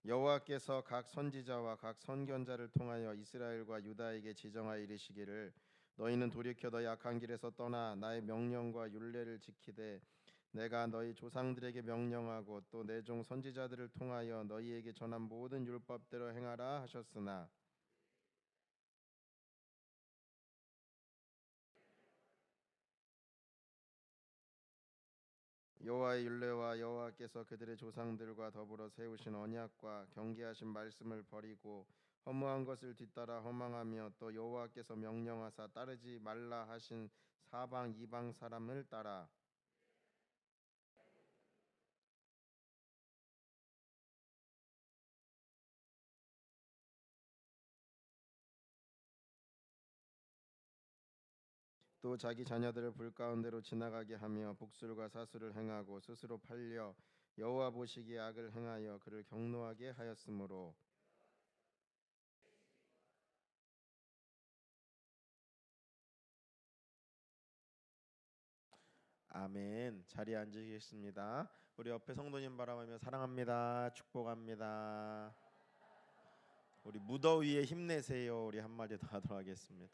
여호와께서 각 선지자와 각 선견자를 통하여 이스라엘과 유다에게 지정하여 이르시기를 너희는 돌이켜 너희 악한 길에서 떠나 나의 명령과 율례를 지키되 내가 너희 조상들에게 명령하고 또 내 종 선지자들을 통하여 너희에게 전한 모든 율법대로 행하라 하셨으나 여호와의 율례와 여호와께서 그들의 조상들과 더불어 세우신 언약과 경계하신 말씀을 버리고 허무한 것을 뒤따라 허망하며 또 여호와께서 명령하사 따르지 말라 하신 사방 이방 사람을 따라 또 자기 자녀들을 불 가운데로 지나가게 하며 복술과 사수를 행하고 스스로 팔려 여호와 보시기에 악을 행하여 그를 경노하게 하였으므로 아멘. 자리에 앉으시겠습니다. 우리 옆에 성도님 바라보며 사랑합니다. 축복합니다. 우리 무더위에 힘내세요. 우리 한마디 더 하도록 하겠습니다.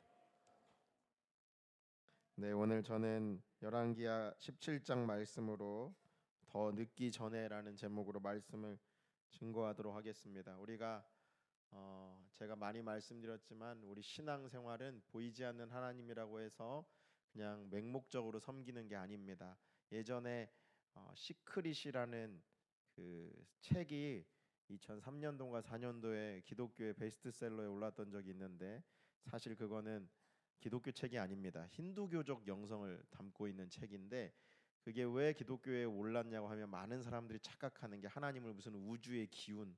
네, 오늘 저는 열왕기하 17장 말씀으로 더 늦기 전에라는 제목으로 말씀을 증거하도록 하겠습니다. 우리가 제가 많이 말씀드렸지만 우리 신앙생활은 보이지 않는 하나님이라고 해서 그냥 맹목적으로 섬기는 게 아닙니다. 예전에 시크릿이라는 그 책이 2003년도인가 4년도에 기독교의 베스트셀러에 올랐던 적이 있는데 사실 그거는 기독교 책이 아닙니다. 힌두교적 영성을 담고 있는 책인데 그게 왜 기독교에 올랐냐고 하면 많은 사람들이 착각하는 게 하나님을 무슨 우주의 기운,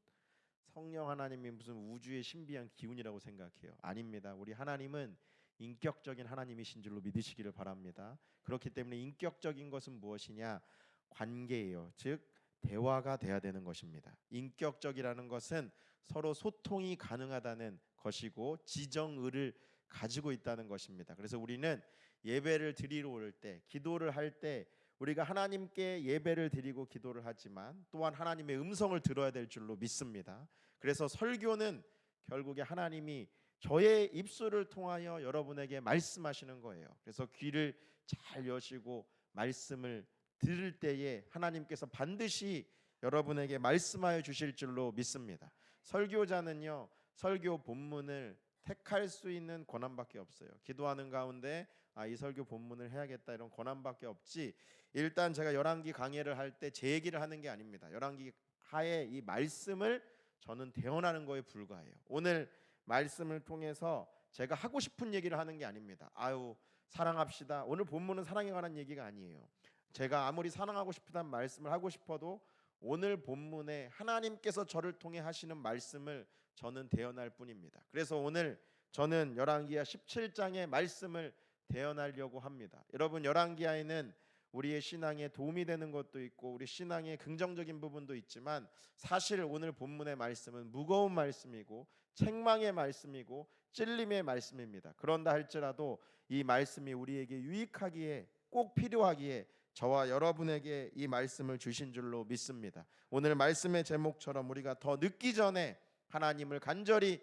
성령 하나님이 무슨 우주의 신비한 기운이라고 생각해요. 아닙니다. 우리 하나님은 인격적인 하나님이신 줄로 믿으시기를 바랍니다. 그렇기 때문에 인격적인 것은 무엇이냐? 관계예요. 즉 대화가 돼야 되는 것입니다. 인격적이라는 것은 서로 소통이 가능하다는 것이고 지정의를 가지고 있다는 것입니다. 그래서 우리는 예배를 드리러 올 때, 기도를 할 때 우리가 하나님께 예배를 드리고 기도를 하지만 또한 하나님의 음성을 들어야 될 줄로 믿습니다. 그래서 설교는 결국에 하나님이 저의 입술을 통하여 여러분에게 말씀하시는 거예요. 그래서 귀를 잘 여시고 말씀을 들을 때에 하나님께서 반드시 여러분에게 말씀하여 주실 줄로 믿습니다. 설교자는요, 설교 본문을 택할 수 있는 권한밖에 없어요. 기도하는 가운데 이 설교 본문을 해야겠다 이런 권한밖에 없지. 일단 제가 열왕기 강해를 할 때 제 얘기를 하는 게 아닙니다. 열왕기 하에 이 말씀을 저는 대언하는 거에 불과해요. 오늘 말씀을 통해서 제가 하고 싶은 얘기를 하는 게 아닙니다. 아유 사랑합시다. 오늘 본문은 사랑에 관한 얘기가 아니에요. 제가 아무리 사랑하고 싶다는 말씀을 하고 싶어도 오늘 본문에 하나님께서 저를 통해 하시는 말씀을 저는 대언할 뿐입니다. 그래서 오늘 저는 열왕기하 17장의 말씀을 대언하려고 합니다. 여러분 열왕기하에는 우리의 신앙에 도움이 되는 것도 있고 우리 신앙의 긍정적인 부분도 있지만 사실 오늘 본문의 말씀은 무거운 말씀이고 책망의 말씀이고 찔림의 말씀입니다. 그런다 할지라도 이 말씀이 우리에게 유익하기에 꼭 필요하기에 저와 여러분에게 이 말씀을 주신 줄로 믿습니다. 오늘 말씀의 제목처럼 우리가 더 늦기 전에 하나님을 간절히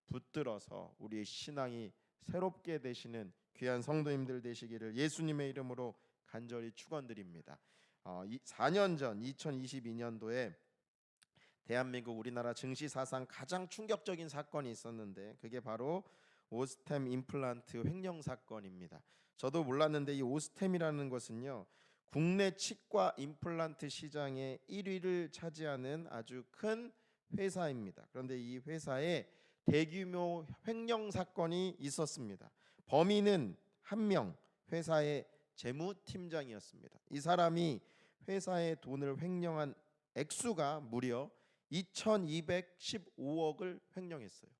붙들어서 우리의 신앙이 새롭게 되시는 귀한 성도님들 되시기를 예수님의 이름으로 간절히 축원드립니다. 4년 전 2022년도에 대한민국 우리나라 증시 사상 가장 충격적인 사건이 있었는데 그게 바로 오스템 임플란트 횡령 사건입니다. 저도 몰랐는데 이 오스템이라는 것은요 국내 치과 임플란트 시장의 1위를 차지하는 아주 큰 회사입니다. 그런데 이 회사에 대규모 횡령 사건이 있었습니다. 범인은 한 명, 회사의 재무팀장이었습니다. 이 사람이 회사의 돈을 횡령한 액수가 무려 2215억을 횡령했어요.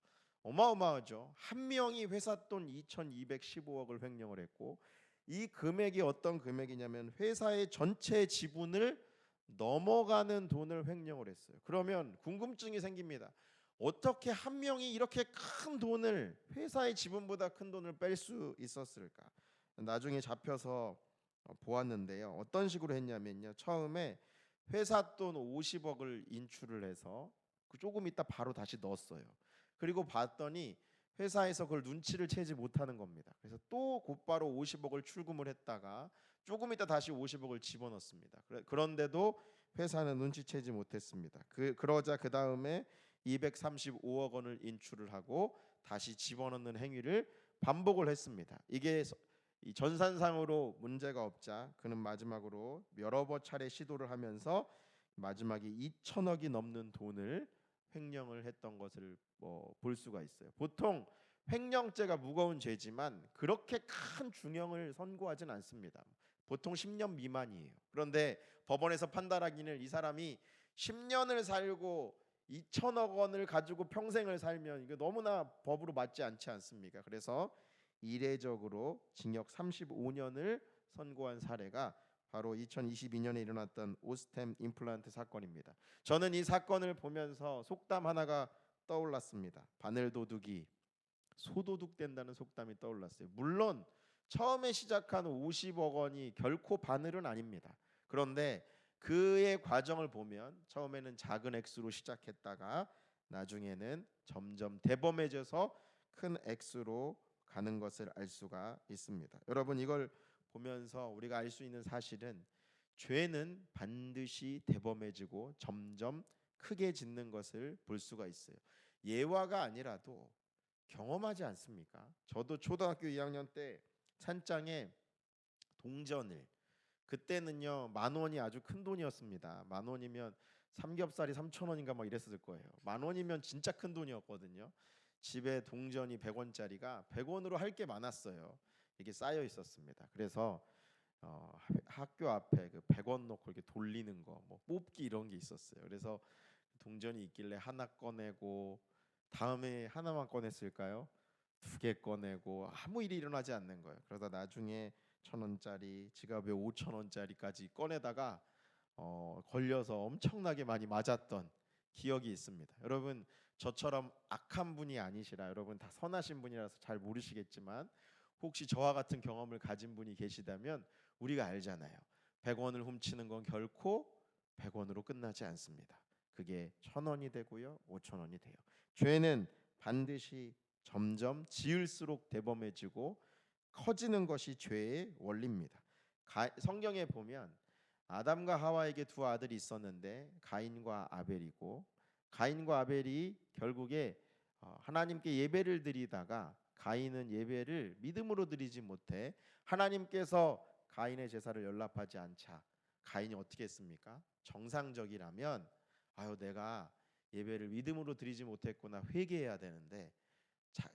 어마어마하죠. 한 명이 회사 돈 2215억을 횡령을 했고 이 금액이 어떤 금액이냐면 회사의 전체 지분을 넘어가는 돈을 횡령을 했어요. 그러면 궁금증이 생깁니다. 어떻게 한 명이 이렇게 큰 돈을 회사의 지분보다 큰 돈을 뺄 수 있었을까? 나중에 잡혀서 보았는데요. 어떤 식으로 했냐면요. 처음에 회사 돈 50억을 인출을 해서 조금 있다 바로 다시 넣었어요. 그리고 봤더니 회사에서 그걸 눈치를 채지 못하는 겁니다. 그래서 또 곧바로 50억을 출금을 했다가 조금 있다 다시 50억을 집어넣습니다. 그런데도 회사는 눈치채지 못했습니다. 그러자 그 다음에 235억 원을 인출을 하고 다시 집어넣는 행위를 반복을 했습니다. 이게 이 전산상으로 문제가 없자 그는 마지막으로 여러 차례 시도를 하면서 마지막에 2천억이 넘는 돈을 횡령을 했던 것을 볼 수가 있어요. 보통 횡령죄가 무거운 죄지만 그렇게 큰 중형을 선고하진 않습니다. 보통 10년 미만이에요. 그런데 법원에서 판단하기는 이 사람이 10년을 살고 2천억 원을 가지고 평생을 살면 이거 너무나 법으로 맞지 않지 않습니까? 그래서 이례적으로 징역 35년을 선고한 사례가 바로 2022년에 일어났던 오스템 임플란트 사건입니다. 저는 이 사건을 보면서 속담 하나가 떠올랐습니다. 바늘도둑이 소도둑 된다는 속담이 떠올랐어요. 물론 처음에 시작한 50억 원이 결코 바늘은 아닙니다. 그런데 그의 과정을 보면 처음에는 작은 액수로 시작했다가 나중에는 점점 대범해져서 큰 액수로 가는 것을 알 수가 있습니다. 여러분 이걸 보면서 우리가 알 수 있는 사실은 죄는 반드시 대범해지고 점점 크게 짓는 것을 볼 수가 있어요. 예화가 아니라도 경험하지 않습니까? 저도 초등학교 2학년 때 찬장에 동전을 그때는요 10,000원이 아주 큰 돈이었습니다. 10,000원이면 삼겹살이 3,000원인가 막 이랬을 거예요. 10,000원이면 진짜 큰 돈이었거든요. 집에 동전이 100원짜리가 100원으로 할 게 많았어요. 이게 쌓여 있었습니다. 그래서 학교 앞에 그 100원 놓고 이렇게 돌리는 거, 뭐 뽑기 이런 게 있었어요. 그래서 동전이 있길래 하나 꺼내고 다음에 하나만 꺼냈을까요? 2개 꺼내고 아무 일이 일어나지 않는 거예요. 그러다 나중에 1,000원짜리, 지갑에 5,000원짜리까지 꺼내다가 걸려서 엄청나게 많이 맞았던 기억이 있습니다. 여러분 저처럼 악한 분이 아니시라 여러분 다 선하신 분이라서 잘 모르시겠지만 혹시 저와 같은 경험을 가진 분이 계시다면 우리가 알잖아요. 100원을 훔치는 건 결코 100원으로 끝나지 않습니다. 그게 1,000원이 되고요, 5,000원이 돼요. 죄는 반드시 점점 지을수록 대범해지고 커지는 것이 죄의 원리입니다. 성경에 보면 아담과 하와에게 두 아들이 있었는데 가인과 아벨이고 가인과 아벨이 결국에 하나님께 예배를 드리다가 가인은 예배를 믿음으로 드리지 못해 하나님께서 가인의 제사를 연락하지 않자 가인이 어떻게 했습니까? 정상적이라면 아유 내가 예배를 믿음으로 드리지 못했구나 회개해야 되는데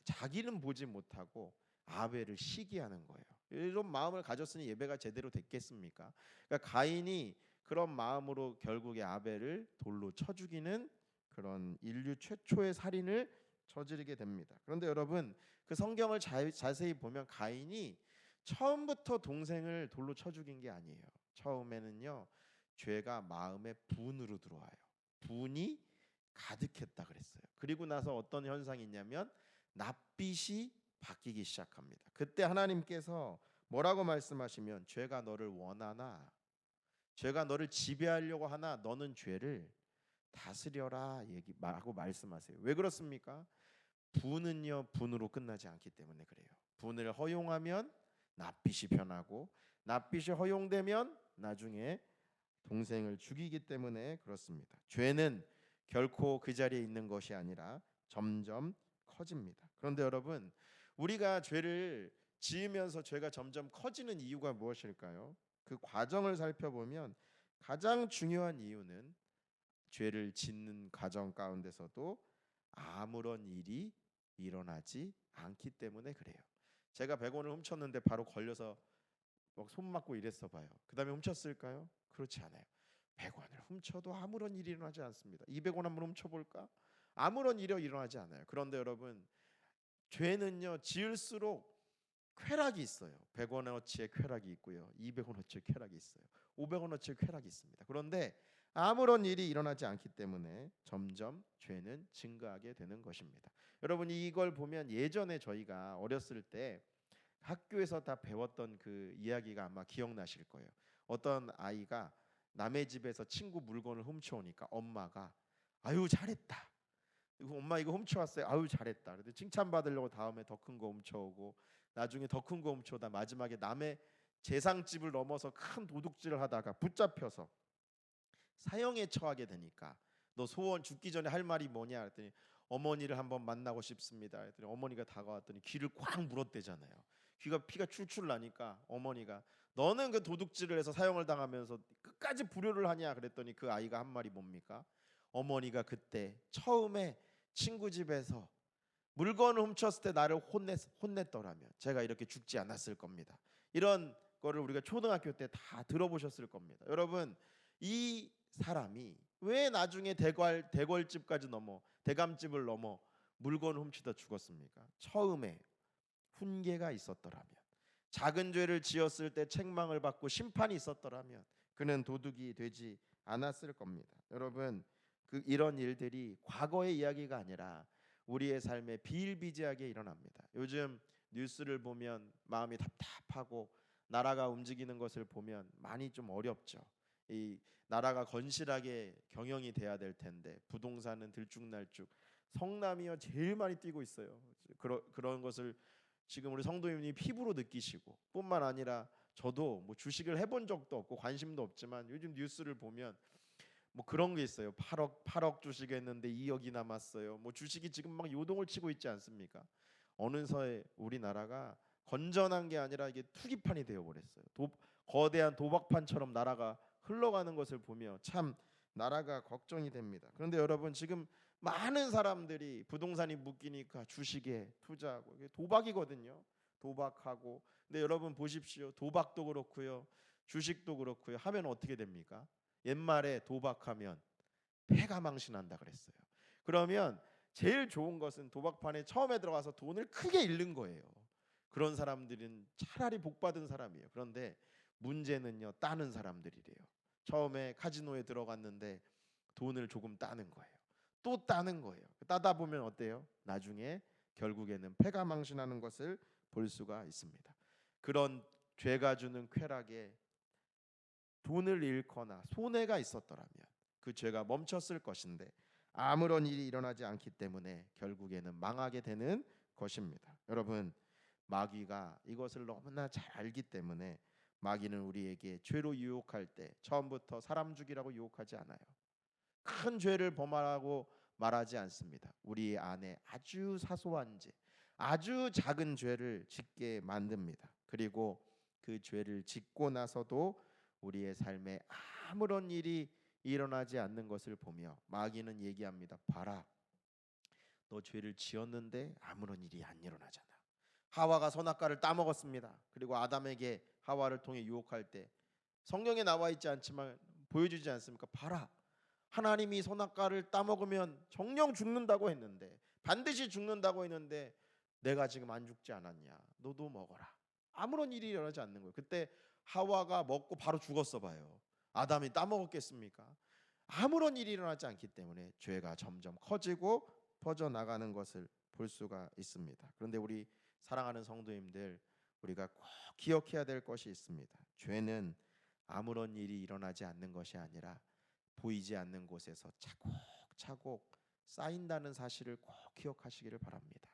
자기는 보지 못하고 아벨을 시기하는 거예요. 이런 마음을 가졌으니 예배가 제대로 됐겠습니까? 그러니까 가인이 그런 마음으로 결국에 아벨을 돌로 쳐 죽이는 그런 인류 최초의 살인을 저지르게 됩니다. 그런데 여러분 그 성경을 자세히 보면 가인이 처음부터 동생을 돌로 쳐 죽인 게 아니에요. 처음에는요 죄가 마음에 분으로 들어와요. 분이 가득했다 그랬어요. 그리고 나서 어떤 현상이 있냐면 낯빛이 바뀌기 시작합니다. 그때 하나님께서 뭐라고 말씀하시면 죄가 너를 원하나 죄가 너를 지배하려고 하나 너는 죄를 다스려라 얘기하고 말씀하세요. 왜 그렇습니까? 분은요 분으로 끝나지 않기 때문에 그래요. 분을 허용하면 낯빛이 변하고 낯빛이 허용되면 나중에 동생을 죽이기 때문에 그렇습니다. 죄는 결코 그 자리에 있는 것이 아니라 점점 커집니다. 그런데 여러분 우리가 죄를 지으면서 죄가 점점 커지는 이유가 무엇일까요? 그 과정을 살펴보면 가장 중요한 이유는 죄를 짓는 과정 가운데서도 아무런 일이 일어나지 않기 때문에 그래요. 제가 100원을 훔쳤는데 바로 걸려서 손 맞고 이랬어 봐요. 그 다음에 훔쳤을까요? 그렇지 않아요. 100원을 훔쳐도 아무런 일이 일어나지 않습니다. 200원 한번 훔쳐볼까? 아무런 일이 일어나지 않아요. 그런데 여러분 죄는요 지을수록 쾌락이 있어요. 100원어치의 쾌락이 있고요. 200원어치의 쾌락이 있어요. 500원어치의 쾌락이 있습니다. 그런데 아무런 일이 일어나지 않기 때문에 점점 죄는 증가하게 되는 것입니다. 여러분 이걸 보면 예전에 저희가 어렸을 때 학교에서 다 배웠던 그 이야기가 아마 기억나실 거예요. 어떤 아이가 남의 집에서 친구 물건을 훔쳐오니까 엄마가 아유 잘했다. 이거 엄마 이거 훔쳐왔어요. 아유 잘했다. 그래도 칭찬받으려고 다음에 더 큰 거 훔쳐오고 나중에 더 큰 거 훔쳐오다 마지막에 남의 재상집을 넘어서 큰 도둑질을 하다가 붙잡혀서 사형에 처하게 되니까 너 소원 죽기 전에 할 말이 뭐냐 그랬더니 어머니를 한번 만나고 싶습니다. 그랬더니 어머니가 다가왔더니 귀를 꽉 물었대잖아요. 피가 출출 나니까 어머니가 너는 그 도둑질을 해서 사형을 당하면서 끝까지 불효를 하냐 그랬더니 그 아이가 한 말이 뭡니까? 어머니가 그때 처음에 친구 집에서 물건을 훔쳤을 때 나를 혼냈더라면 제가 이렇게 죽지 않았을 겁니다. 이런 거를 우리가 초등학교 때 다 들어보셨을 겁니다. 여러분 이 사람이 왜 나중에 대궐집까지 넘어 대감집을 넘어 물건을 훔치다 죽었습니까? 처음에 훈계가 있었더라면, 작은 죄를 지었을 때 책망을 받고 심판이 있었더라면 그는 도둑이 되지 않았을 겁니다. 여러분 이런 일들이 과거의 이야기가 아니라 우리의 삶에 비일비재하게 일어납니다. 요즘 뉴스를 보면 마음이 답답하고 나라가 움직이는 것을 보면 많이 좀 어렵죠. 이 나라가 건실하게 경영이 돼야 될 텐데 부동산은 들쭉날쭉. 성남이요 제일 많이 뛰고 있어요. 그런 것을 지금 우리 성도님이 피부로 느끼시고 뿐만 아니라 저도 뭐 주식을 해본 적도 없고 관심도 없지만 요즘 뉴스를 보면 뭐 그런 게 있어요. 8억 주식 했는데 2억이 남았어요. 뭐 주식이 지금 막 요동을 치고 있지 않습니까? 어느새 우리나라가 건전한 게 아니라 이게 투기판이 되어 버렸어요. 거대한 도박판처럼 나라가 흘러가는 것을 보며 참 나라가 걱정이 됩니다. 그런데 여러분 지금 많은 사람들이 부동산이 묶이니까 주식에 투자하고 이게 도박이거든요. 도박하고 근데 여러분 보십시오. 도박도 그렇고요. 주식도 그렇고요. 하면 어떻게 됩니까? 옛말에 도박하면 패가 망신한다 그랬어요. 그러면 제일 좋은 것은 도박판에 처음에 들어가서 돈을 크게 잃는 거예요. 그런 사람들은 차라리 복 받은 사람이에요. 그런데 문제는요, 따는 사람들이래요. 처음에 카지노에 들어갔는데 돈을 조금 따는 거예요. 또 따는 거예요. 따다 보면 어때요? 나중에 결국에는 패가 망신하는 것을 볼 수가 있습니다. 그런 죄가 주는 쾌락에 돈을 잃거나 손해가 있었더라면 그 죄가 멈췄을 것인데 아무런 일이 일어나지 않기 때문에 결국에는 망하게 되는 것입니다. 여러분 마귀가 이것을 너무나 잘 알기 때문에 마귀는 우리에게 죄로 유혹할 때 처음부터 사람 죽이라고 유혹하지 않아요. 큰 죄를 범하라고 말하지 않습니다. 우리 안에 아주 사소한 죄, 아주 작은 죄를 짓게 만듭니다. 그리고 그 죄를 짓고 나서도 우리의 삶에 아무런 일이 일어나지 않는 것을 보며 마귀는 얘기합니다. 봐라, 너 죄를 지었는데 아무런 일이 안 일어나잖아. 하와가 선악과를 따먹었습니다. 그리고 아담에게 하와를 통해 유혹할 때 성경에 나와 있지 않지만 보여주지 않습니까? 봐라, 하나님이 선악과를 따먹으면 정령 죽는다고 했는데 반드시 죽는다고 했는데 내가 지금 안 죽지 않았냐? 너도 먹어라. 아무런 일이 일어나지 않는 거예요. 그때 하와가 먹고 바로 죽었어 봐요. 아담이 따먹었겠습니까? 아무런 일이 일어나지 않기 때문에 죄가 점점 커지고 퍼져나가는 것을 볼 수가 있습니다. 그런데 우리 사랑하는 성도님들, 우리가 꼭 기억해야 될 것이 있습니다. 죄는 아무런 일이 일어나지 않는 것이 아니라 보이지 않는 곳에서 차곡차곡 쌓인다는 사실을 꼭 기억하시기를 바랍니다.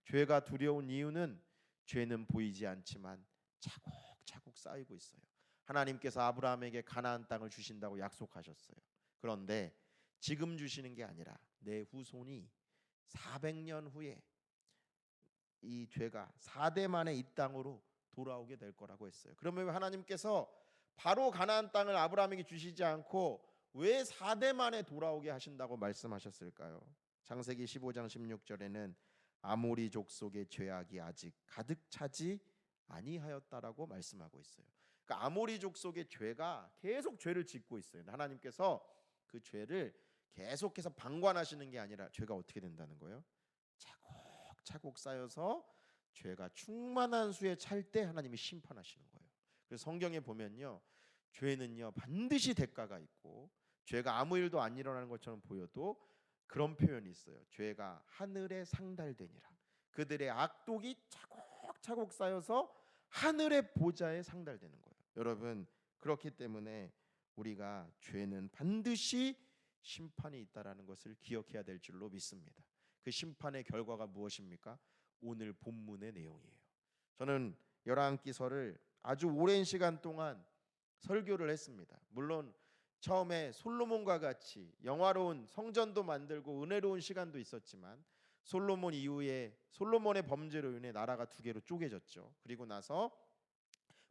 죄가 두려운 이유는 죄는 보이지 않지만 차곡차곡 쌓이고 있어요. 하나님께서 아브라함에게 가나안 땅을 주신다고 약속하셨어요. 그런데 지금 주시는 게 아니라 내 후손이 400년 후에 이 죄가 4대 만에 이 땅으로 돌아오게 될 거라고 했어요. 그러면 하나님께서 바로 가나안 땅을 아브라함에게 주시지 않고 왜 4대 만에 돌아오게 하신다고 말씀하셨을까요? 창세기 15장 16절에는 아모리 족속의 죄악이 아직 가득 차지 아니하였다라고 말씀하고 있어요. 그러니까 아모리 족속의 죄가 계속 죄를 짓고 있어요. 하나님께서 그 죄를 계속해서 방관하시는 게 아니라 죄가 어떻게 된다는 거예요? 차곡차곡 쌓여서 죄가 충만한 수에 찰 때 하나님이 심판하시는 거예요. 그래서 성경에 보면요, 죄는요 반드시 대가가 있고 죄가 아무 일도 안 일어나는 것처럼 보여도 그런 표현이 있어요. 죄가 하늘에 상달되니라. 그들의 악독이 차곡차곡 쌓여서 하늘의 보좌에 상달되는 거예요. 여러분 그렇기 때문에 우리가 죄는 반드시 심판이 있다라는 것을 기억해야 될 줄로 믿습니다. 그 심판의 결과가 무엇입니까? 오늘 본문의 내용이에요. 저는 열왕기서를 아주 오랜 시간 동안 설교를 했습니다. 물론 처음에 솔로몬과 같이 영화로운 성전도 만들고 은혜로운 시간도 있었지만 솔로몬 이후에 솔로몬의 범죄로 인해 나라가 두 개로 쪼개졌죠. 그리고 나서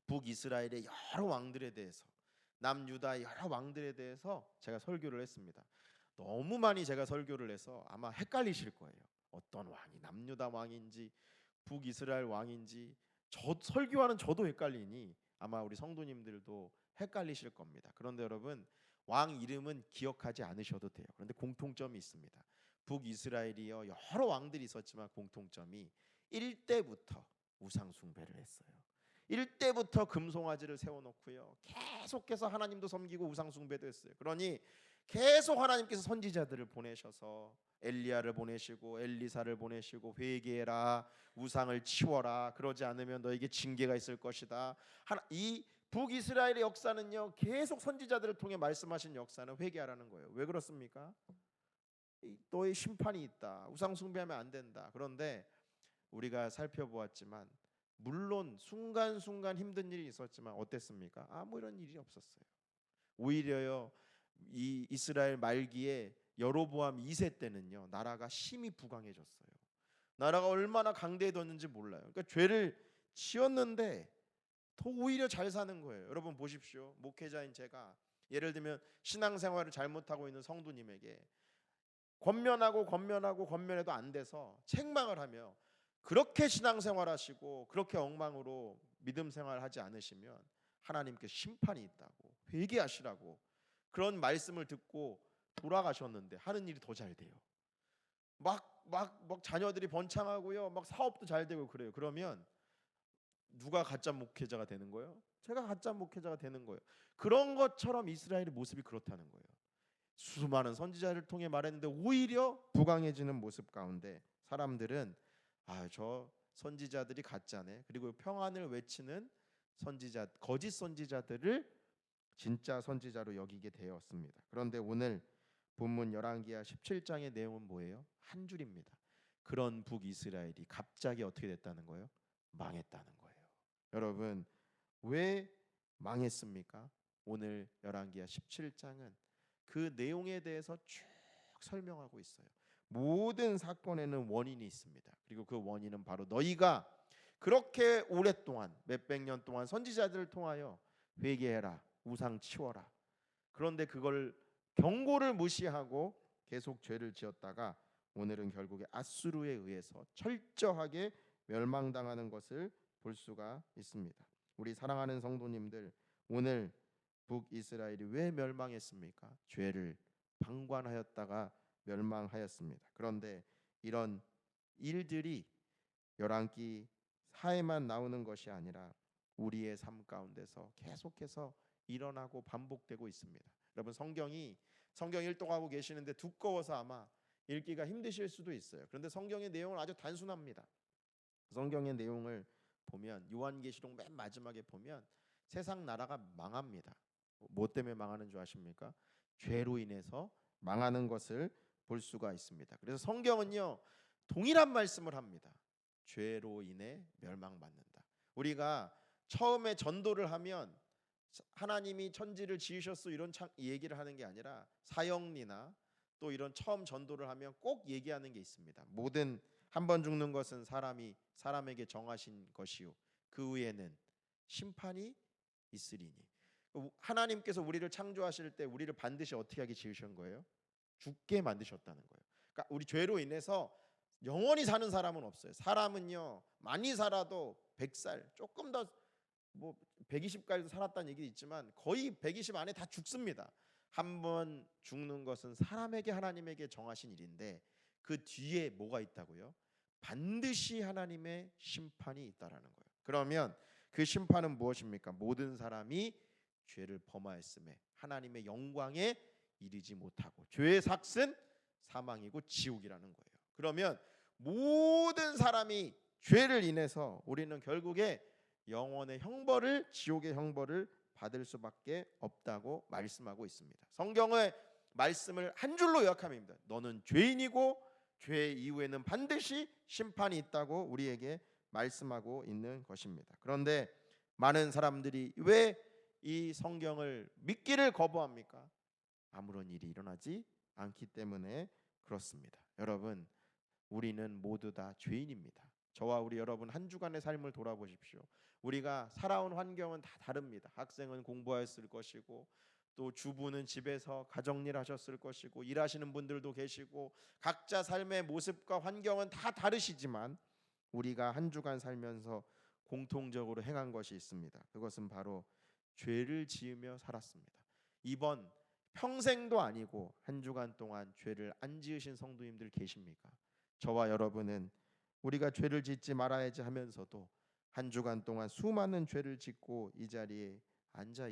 북이스라엘의 여러 왕들에 대해서, 남유다의 여러 왕들에 대해서 제가 설교를 했습니다. 너무 많이 제가 설교를 해서 아마 헷갈리실 거예요. 어떤 왕이 남유다 왕인지 북이스라엘 왕인지 설교하는 저도 헷갈리니 아마 우리 성도님들도 헷갈리실 겁니다. 그런데 여러분, 왕 이름은 기억하지 않으셔도 돼요. 그런데 공통점이 있습니다. 북이스라엘이요, 여러 왕들이 있었지만 공통점이 1대부터 우상 숭배를 했어요. 1대부터 금송아지를 세워놓고요, 계속해서 하나님도 섬기고 우상 숭배도 했어요. 그러니 계속 하나님께서 선지자들을 보내셔서 엘리야를 보내시고 엘리사를 보내시고 회개해라, 우상을 치워라, 그러지 않으면 너에게 징계가 있을 것이다. 이 북이스라엘의 역사는요, 계속 선지자들을 통해 말씀하신 역사는 회개하라는 거예요. 왜 그렇습니까? 너의 심판이 있다, 우상 숭배하면 안 된다. 그런데 우리가 살펴보았지만 물론 순간순간 힘든 일이 있었지만 어땠습니까? 아무 이런 일이 없었어요. 오히려요, 이 이스라엘 말기에 여로보암 2세 때는요, 나라가 심히 부강해졌어요. 나라가 얼마나 강대해졌는지 몰라요. 그러니까 죄를 지었는데 더 오히려 잘 사는 거예요. 여러분 보십시오. 목회자인 제가 예를 들면 신앙생활을 잘못하고 있는 성도님에게 권면해도 안 돼서 책망을 하며 그렇게 신앙생활 하시고 그렇게 엉망으로 믿음 생활하지 않으시면 하나님께 심판이 있다고, 회개하시라고 그런 말씀을 듣고 돌아가셨는데 하는 일이 더 잘 돼요. 막 자녀들이 번창하고요, 막 사업도 잘 되고 그래요. 그러면 누가 가짜 목회자가 되는 거예요? 제가 가짜 목회자가 되는 거예요. 그런 것처럼 이스라엘의 모습이 그렇다는 거예요. 수많은 선지자를 통해 말했는데 오히려 부강해지는 모습 가운데 사람들은 저 선지자들이 가짜네, 그리고 평안을 외치는 선지자, 거짓 선지자들을 진짜 선지자로 여기게 되었습니다. 그런데 오늘 본문 열왕기하 17장의 내용은 뭐예요? 한 줄입니다. 그런 북이스라엘이 갑자기 어떻게 됐다는 거예요? 망했다는 거예요. 여러분, 왜 망했습니까? 오늘 열왕기하 17장은 그 내용에 대해서 쭉 설명하고 있어요. 모든 사건에는 원인이 있습니다. 그리고 그 원인은 바로 너희가 그렇게 오랫동안 몇백 년 동안 선지자들을 통하여 회개해라, 우상 치워라, 그런데 그걸 경고를 무시하고 계속 죄를 지었다가 오늘은 결국에 아수르에 의해서 철저하게 멸망당하는 것을 볼 수가 있습니다. 우리 사랑하는 성도님들, 오늘 북이스라엘이 왜 멸망했습니까? 죄를 방관하였다가 멸망하였습니다. 그런데 이런 일들이 열왕기 사에만 나오는 것이 아니라 우리의 삶 가운데서 계속해서 일어나고 반복되고 있습니다. 여러분, 성경 일독하고 계시는데 두꺼워서 아마 읽기가 힘드실 수도 있어요. 그런데 성경의 내용은 아주 단순합니다. 성경의 내용을 보면 요한계시록 맨 마지막에 보면 세상 나라가 망합니다. 뭐 때문에 망하는 줄 아십니까? 죄로 인해서 망하는 것을 볼 수가 있습니다. 그래서 성경은요, 동일한 말씀을 합니다. 죄로 인해 멸망받는다. 우리가 처음에 전도를 하면 하나님이 천지를 지으셨어 이런 얘기를 하는 게 아니라 사형리나 또 이런 처음 전도를 하면 꼭 얘기하는 게 있습니다. 모든 한 번 죽는 것은 사람에게 정하신 것이요 그 후에는 심판이 있으리니. 하나님께서 우리를 창조하실 때 우리를 반드시 어떻게 하게 지으신 거예요? 죽게 만드셨다는 거예요. 그러니까 우리 죄로 인해서 영원히 사는 사람은 없어요. 사람은요, 많이 살아도 100살, 조금 더 120까지도 살았다는 얘기도 있지만 거의 120 안에 다 죽습니다. 한 번 죽는 것은 사람에게 하나님에게 정하신 일인데 그 뒤에 뭐가 있다고요? 반드시 하나님의 심판이 있다라는 거예요. 그러면 그 심판은 무엇입니까? 모든 사람이 죄를 범하였음에 하나님의 영광에 이르지 못하고, 죄의 삭은 사망이고 지옥이라는 거예요. 그러면 모든 사람이 죄를 인해서 우리는 결국에 영원의 형벌을, 지옥의 형벌을 받을 수밖에 없다고 말씀하고 있습니다. 성경의 말씀을 한 줄로 요약합니다. 너는 죄인이고 죄 이후에는 반드시 심판이 있다고 우리에게 말씀하고 있는 것입니다. 그런데 많은 사람들이 왜 이 성경을 믿기를 거부합니까? 아무런 일이 일어나지 않기 때문에 그렇습니다. 여러분, 우리는 모두 다 죄인입니다. 저와 우리 여러분 한 주간의 삶을 돌아보십시오. 우리가 살아온 환경은 다 다릅니다. 학생은 공부하였을 것이고, 또 주부는 집에서 가정일 하셨을 것이고, 일하시는 분들도 계시고, 각자 삶의 모습과 환경은 다 다르시지만 우리가 한 주간 살면서 공통적으로 행한 것이 있습니다. 그것은 바로 죄를 지으며 살았습니다. 이번 평생도 아니고 한 주간 동안 죄를 안 지으신 성도님들 계십니까? 저와 여러분은 우리가 죄를 짓지 말아야지 하면서도 한 주간 동안 수많은 죄를 짓고 이 자리에 앉아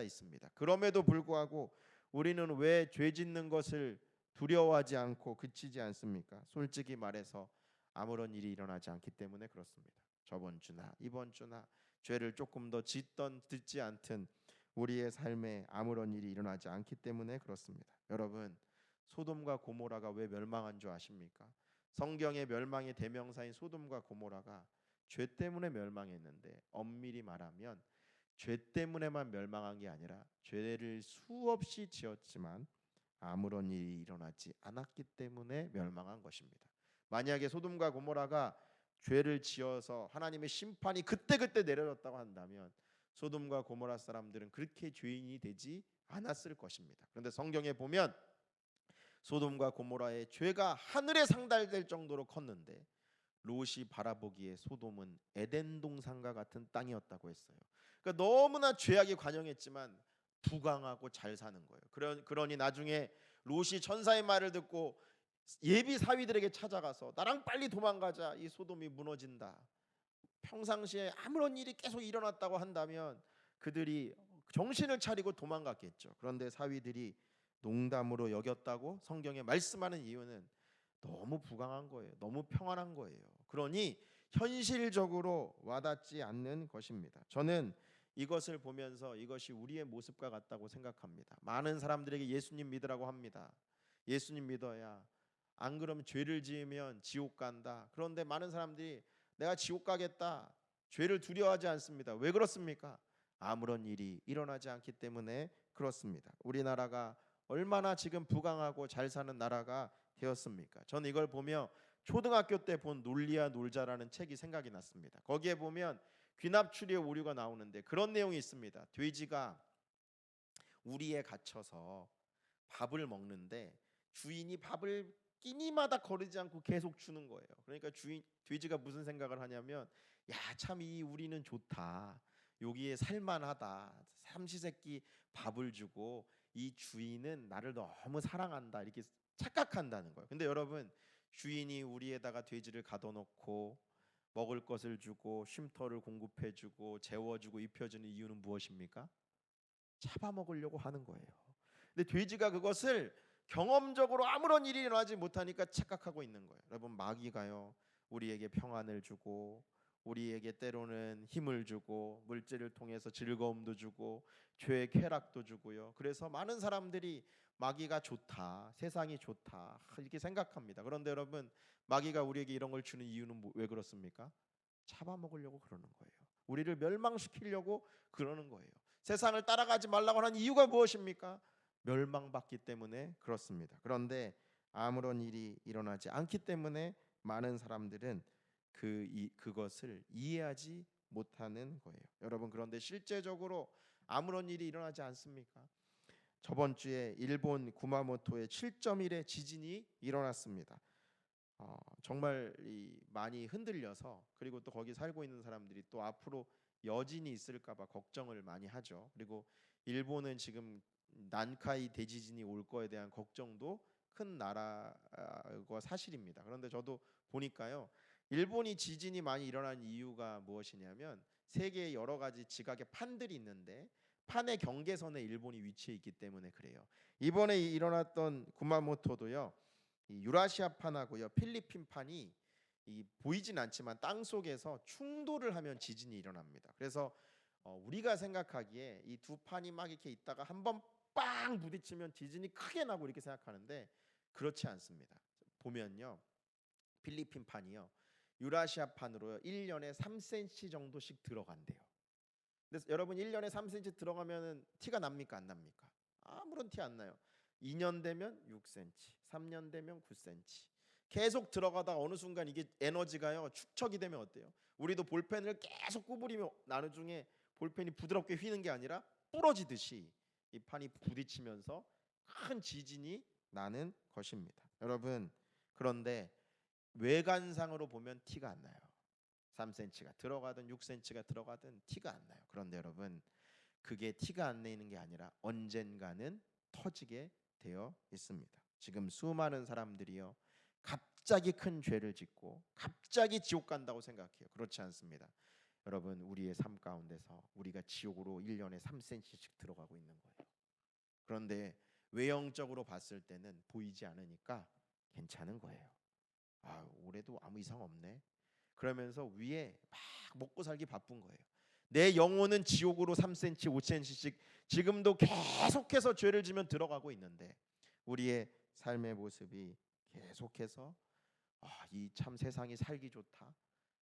있습니다. 그럼에도 불구하고 우리는 왜 죄 짓는 것을 두려워하지 않고 그치지 않습니까? 솔직히 말해서 아무런 일이 일어나지 않기 때문에 그렇습니다. 저번 주나 이번 주나 죄를 조금 더 짓던 듣지 않든 우리의 삶에 아무런 일이 일어나지 않기 때문에 그렇습니다. 여러분, 소돔과 고모라가 왜 멸망한 줄 아십니까? 성경의 멸망의 대명사인 소돔과 고모라가 죄 때문에 멸망했는데, 엄밀히 말하면 죄 때문에만 멸망한 게 아니라 죄를 수없이 지었지만 아무런 일이 일어나지 않았기 때문에 멸망한 것입니다. 만약에 소돔과 고모라가 죄를 지어서 하나님의 심판이 그때그때 내려졌다고 한다면 소돔과 고모라 사람들은 그렇게 죄인이 되지 않았을 것입니다. 그런데 성경에 보면 소돔과 고모라의 죄가 하늘에 상달될 정도로 컸는데 롯이 바라보기에 소돔은 에덴 동산과 같은 땅이었다고 했어요. 그러니까 너무나 죄악이 관영했지만 부강하고 잘 사는 거예요. 그러니 나중에 롯이 천사의 말을 듣고 예비 사위들에게 찾아가서 나랑 빨리 도망가자, 이 소돔이 무너진다. 평상시에 아무런 일이 계속 일어났다고 한다면 그들이 정신을 차리고 도망갔겠죠. 그런데 사위들이 농담으로 여겼다고 성경에 말씀하는 이유는 너무 부강한 거예요. 너무 평안한 거예요. 그러니 현실적으로 와닿지 않는 것입니다. 저는 이것을 보면서 이것이 우리의 모습과 같다고 생각합니다. 많은 사람들에게 예수님 믿으라고 합니다. 예수님 믿어야, 안 그러면 죄를 지으면 지옥 간다. 그런데 많은 사람들이 내가 지옥 가겠다, 죄를 두려워하지 않습니다. 왜 그렇습니까? 아무런 일이 일어나지 않기 때문에 그렇습니다. 우리나라가 얼마나 지금 부강하고 잘 사는 나라가 되었습니까? 저는 이걸 보며 초등학교 때 본 논리야 놀자라는 책이 생각이 났습니다. 거기에 보면 귀납추리의 오류가 나오는데 그런 내용이 있습니다. 돼지가 우리에 갇혀서 밥을 먹는데 주인이 밥을 끼니마다 거르지 않고 계속 주는 거예요. 그러니까 돼지가 무슨 생각을 하냐면, 야, 참 이 우리는 좋다, 여기에 살만하다, 삼시세끼 밥을 주고 이 주인은 나를 너무 사랑한다, 이렇게 착각한다는 거예요. 근데 여러분, 주인이 우리에다가 돼지를 가둬놓고 먹을 것을 주고 쉼터를 공급해주고 재워주고 입혀주는 이유는 무엇입니까? 잡아먹으려고 하는 거예요. 근데 돼지가 그것을 경험적으로 아무런 일이 일어나지 못하니까 착각하고 있는 거예요. 여러분, 마귀가요, 우리에게 평안을 주고 우리에게 때로는 힘을 주고 물질을 통해서 즐거움도 주고 죄의 쾌락도 주고요. 그래서 많은 사람들이 마귀가 좋다, 세상이 좋다 이렇게 생각합니다. 그런데 여러분, 마귀가 우리에게 이런 걸 주는 이유는 왜 그렇습니까? 잡아먹으려고 그러는 거예요. 우리를 멸망시키려고 그러는 거예요. 세상을 따라가지 말라고 하는 이유가 무엇입니까? 멸망받기 때문에 그렇습니다. 그런데 아무런 일이 일어나지 않기 때문에 많은 사람들은 그것을 이해하지 못하는 거예요. 여러분, 그런데 실제적으로 아무런 일이 일어나지 않습니까? 저번 주에 일본 구마모토에 7.1의 지진이 일어났습니다. 정말 많이 흔들려서, 그리고 또 거기 살고 있는 사람들이 또 앞으로 여진이 있을까봐 걱정을 많이 하죠. 그리고 일본은 지금 난카이 대지진이 올 거에 대한 걱정도 큰 나라가 사실입니다. 그런데 저도 보니까요, 일본이 지진이 많이 일어난 이유가 무엇이냐면 세계에 여러 가지 지각의 판들이 있는데 판의 경계선에 일본이 위치해 있기 때문에 그래요. 이번에 일어났던 구마모토도요, 이 유라시아판하고요 필리핀판이 보이진 않지만 땅 속에서 충돌을 하면 지진이 일어납니다. 그래서 우리가 생각하기에 이 두 판이 막 이렇게 있다가 한번 빵 부딪히면 지진이 크게 나고 이렇게 생각하는데 그렇지 않습니다. 보면요, 필리핀판이요, 유라시아판으로 1년에 3cm 정도씩 들어간대요. 근데 여러분 1년에 3cm 들어가면 티가 납니까 안 납니까? 아무런 티 안 나요. 2년 되면 6cm, 3년 되면 9cm. 계속 들어가다가 어느 순간 이게 에너지가요 축적이 되면 어때요? 우리도 볼펜을 계속 구부리면 나중에 볼펜이 부드럽게 휘는 게 아니라 부러지듯이 이 판이 부딪히면서 큰 지진이 나는 것입니다. 여러분, 그런데 외관상으로 보면 티가 안 나요. 3cm가 들어가든 6cm가 들어가든 티가 안 나요. 그런데 여러분, 그게 티가 안 내는 게 아니라 언젠가는 터지게 되어 있습니다. 지금 수많은 사람들이요, 갑자기 큰 죄를 짓고 갑자기 지옥 간다고 생각해요. 그렇지 않습니다. 여러분, 우리의 삶 가운데서 우리가 지옥으로 1년에 3cm씩 들어가고 있는 거예요. 그런데 외형적으로 봤을 때는 보이지 않으니까 괜찮은 거예요. 아, 올해도 아무 이상 없네. 그러면서 위에 막 먹고 살기 바쁜 거예요. 내 영혼은 지옥으로 3cm, 5cm씩 지금도 계속해서 죄를 지면 들어가고 있는데 우리의 삶의 모습이 계속해서 이 참 세상이 살기 좋다.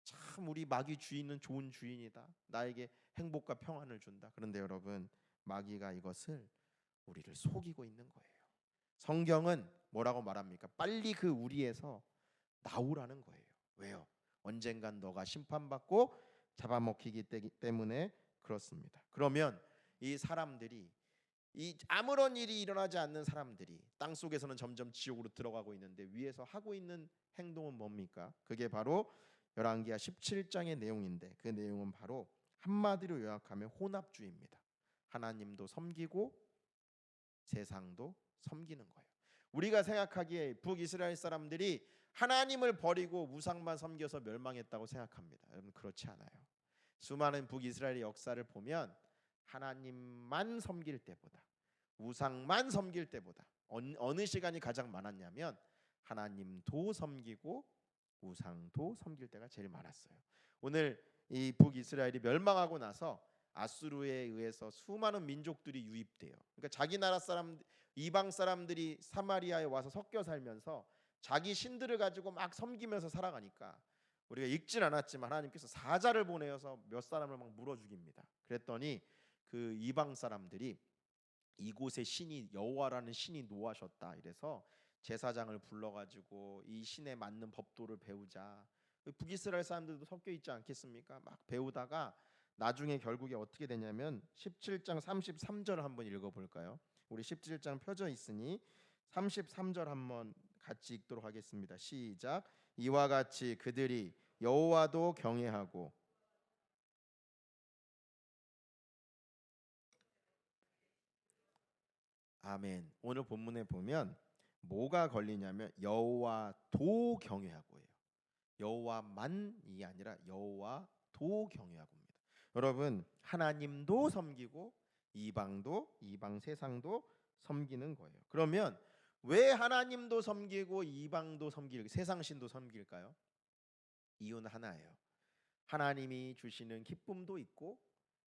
참 우리 마귀 주인은 좋은 주인이다. 나에게 행복과 평안을 준다. 그런데 여러분, 마귀가 이것을 우리를 속이고 있는 거예요. 성경은 뭐라고 말합니까? 빨리 그 우리에서 나오라는 거예요. 왜요? 언젠간 너가 심판받고 잡아먹히기 때문에 그렇습니다. 그러면 이 사람들이, 이 아무런 일이 일어나지 않는 사람들이 땅 속에서는 점점 지옥으로 들어가고 있는데 위에서 하고 있는 행동은 뭡니까? 그게 바로 열왕기하 17장의 내용인데 그 내용은 바로 한마디로 요약하면 혼합주의입니다. 하나님도 섬기고 세상도 섬기는 거예요. 우리가 생각하기에 북이스라엘 사람들이 하나님을 버리고 우상만 섬겨서 멸망했다고 생각합니다. 여러분, 그렇지 않아요. 수많은 북이스라엘의 역사를 보면 하나님만 섬길 때보다 우상만 섬길 때보다 어느 시간이 가장 많았냐면 하나님도 섬기고 우상도 섬길 때가 제일 많았어요. 오늘 이 북이스라엘이 멸망하고 나서 아수르에 의해서 수많은 민족들이 유입돼요. 그러니까 자기 나라 사람, 이방 사람들이 사마리아에 와서 섞여 살면서 자기 신들을 가지고 막 섬기면서 살아가니까 우리가 읽진 않았지만 하나님께서 사자를 보내어서 몇 사람을 막 물어 죽입니다. 그랬더니 그 이방 사람들이 이곳의 신이 여호와라는 신이 노하셨다 이래서 제사장을 불러가지고 이 신에 맞는 법도를 배우자. 북이스라엘 사람들도 섞여 있지 않겠습니까? 막 배우다가 나중에 결국에 어떻게 되냐면 17장 33절 한번 읽어볼까요? 우리 17장 펴져 있으니 33절 한번 같이 읽도록 하겠습니다. 시작. 이와 같이 그들이 여호와도 경외하고 아멘. 오늘 본문에 보면 뭐가 걸리냐면 여호와도 경외하고예요. 여호와만이 아니라 여호와도 경외하고입니다. 여러분, 하나님도 섬기고 이방도, 이방 세상도 섬기는 거예요. 그러면 왜 하나님도 섬기고 이방도 섬기고 세상 신도 섬길까요? 이유는 하나예요. 하나님이 주시는 기쁨도 있고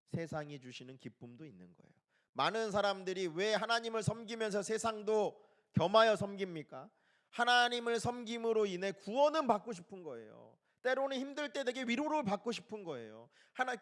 세상이 주시는 기쁨도 있는 거예요. 많은 사람들이 왜 하나님을 섬기면서 세상도 겸하여 섬깁니까? 하나님을 섬김으로 인해 구원은 받고 싶은 거예요. 때로는 힘들 때 되게 위로를 받고 싶은 거예요.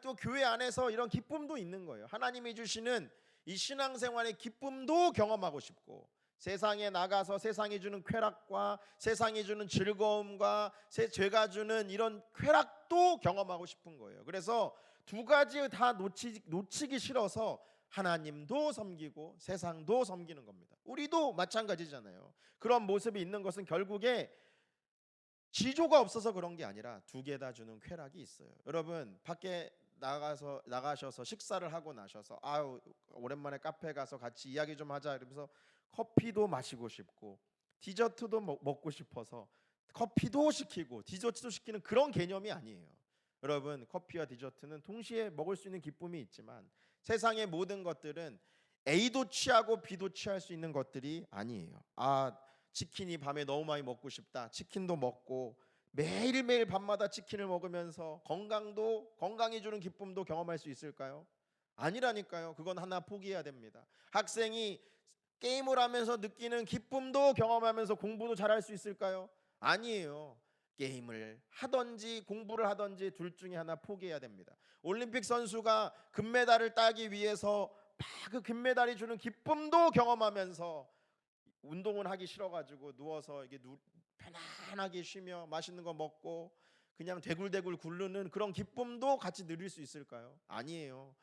또 교회 안에서 이런 기쁨도 있는 거예요. 하나님이 주시는 이 신앙생활의 기쁨도 경험하고 싶고 세상에 나가서 세상이 주는 쾌락과 세상이 주는 즐거움과 죄가 주는 이런 쾌락도 경험하고 싶은 거예요. 그래서 두 가지 다 놓치기 싫어서 하나님도 섬기고 세상도 섬기는 겁니다. 우리도 마찬가지잖아요. 그런 모습이 있는 것은 결국에 지조가 없어서 그런 게 아니라 두 개 다 주는 쾌락이 있어요. 여러분, 밖에 나가셔서 식사를 하고 나셔서 아유 오랜만에 카페 가서 같이 이야기 좀 하자 이러면서 커피도 마시고 싶고 디저트도 먹고 싶어서 커피도 시키고 디저트도 시키는 그런 개념이 아니에요. 여러분, 커피와 디저트는 동시에 먹을 수 있는 기쁨이 있지만 세상의 모든 것들은 A도 취하고 B도 취할 수 있는 것들이 아니에요. 치킨이 밤에 너무 많이 먹고 싶다. 치킨도 먹고 매일매일 밤마다 치킨을 먹으면서 건강이 주는 기쁨도 경험할 수 있을까요? 아니라니까요. 그건 하나 포기해야 됩니다. 학생이 게임을 하면서 느끼는 기쁨도 경험하면서 공부도 잘할 수 있을까요? 아니에요. 게임을 하든지 공부를 하든지 둘 중에 하나 포기해야 됩니다. 올림픽 선수가 금메달을 따기 위해서 막 그 금메달이 주는 기쁨도 경험하면서 운동은 하기 싫어가지고 누워서 이게 편안하게 쉬며 맛있는 거 먹고 그냥 대굴대굴 굴르는 그런 기쁨도 같이 누릴 수 있을까요? 아니에요.